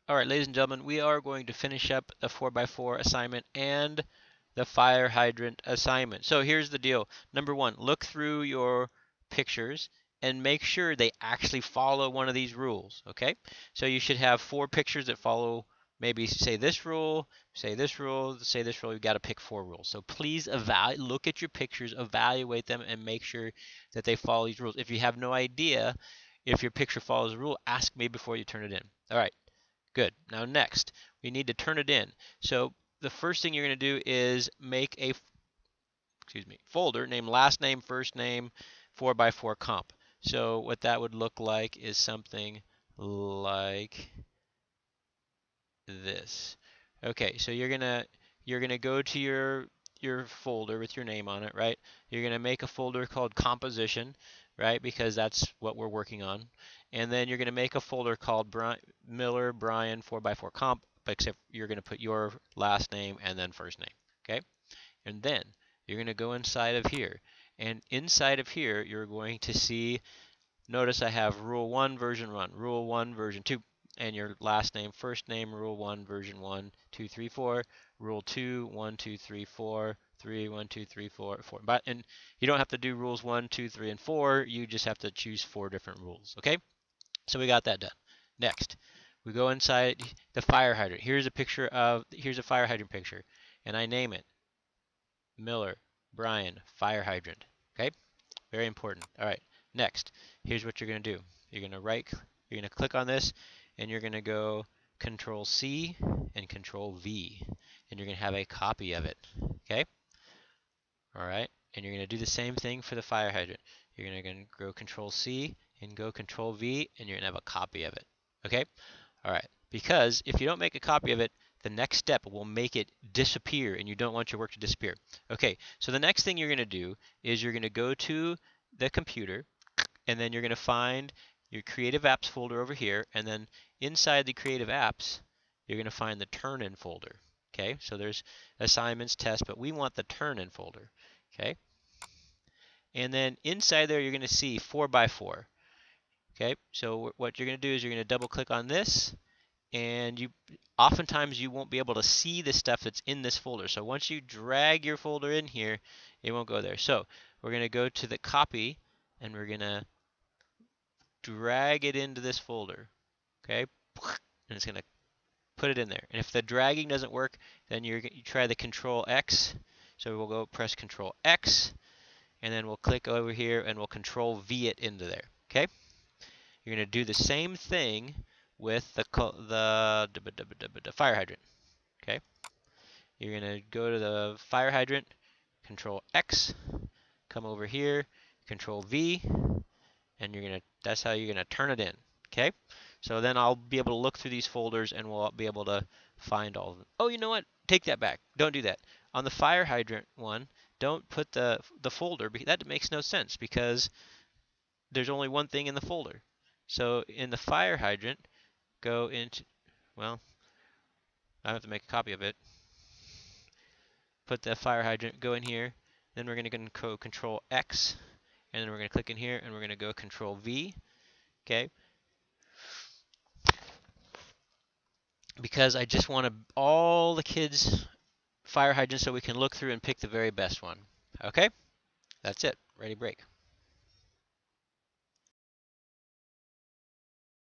All right, ladies and gentlemen, we are going to finish up the 4x4 assignment and the fire hydrant assignment. So here's the deal. Number one, look through your pictures and make sure they actually follow one of these rules, okay? So you should have 4 pictures that follow, maybe say this rule, say this rule, say this rule. You've got to pick 4 rules. So please look at your pictures, evaluate them, and make sure that they follow these rules. If you have no idea if your picture follows a rule, ask me before you turn it in. All right. Good. Now next, we need to turn it in. So the first thing you're going to do is make a folder named last name, first name, 4x4 comp. So what that would look like is something like this. Okay, so you're gonna go to your folder with your name on it, right? You're gonna make a folder called composition, right? Because that's what we're working on. And then you're gonna make a folder called Miller Brian 4x4 comp, except you're gonna put your last name and then first name. Okay? And then you're gonna go inside of here. And inside of here, you're going to see, notice I have rule 1 version 1, rule 1 version 2, and your last name, first name, rule 1 version 1, 2, 3, 4, rule 2, 1, 2, 3, 4, 3, 1, 2, 3, 4, 4. And you don't have to do rules 1, 2, 3, and 4. You just have to choose 4 different rules. Okay? So we got that done. Next, we go inside the fire hydrant. Here's a fire hydrant picture, and I name it Miller Brian fire hydrant. Okay? Very important. All right. Next, here's what you're going to do. You're going to click on this, and you're going to go Control C and Control V, and you're going to have a copy of it. Okay? All right. And you're going to do the same thing for the fire hydrant. You're going to go Control C and go Control V, and you're going to have a copy of it. Okay? All right. Because if you don't make a copy of it, the next step will make it disappear, and you don't want your work to disappear. Okay, so the next thing you're going to do is you're going to go to the computer, and then you're going to find your Creative Apps folder over here, and then inside the Creative Apps, you're going to find the Turn-In folder. Okay, so there's assignments, tests, but we want the Turn-In folder. Okay, and then inside there, you're going to see 4x4. Okay, so what you're going to do is you're going to double click on this, and oftentimes you won't be able to see the stuff that's in this folder. So once you drag your folder in here, it won't go there. So we're going to go to the copy, and we're going to drag it into this folder. Okay, and it's going to put it in there. And if the dragging doesn't work, then you try the Control X. So we'll go press Control X, and then we'll click over here, and we'll Control V it into there. Okay, you're going to do the same thing with the fire hydrant. Okay, you're going to go to the fire hydrant, Control X, come over here, Control V, and that's how you're going to turn it in. Okay, so then I'll be able to look through these folders, and we'll be able to find all of them. Oh, you know what? Take that back. Don't do that. On the fire hydrant one, don't put the folder, because that makes no sense, because there's only one thing in the folder. So in the fire hydrant, go into, well, I have to make a copy of it. Put the fire hydrant, go in here, then we're going to go Control X, and then we're going to click in here, and we're going to go Control V. Okay, because I just want all the kids' fire hydrants so we can look through and pick the very best one. Okay, that's it. Ready, break.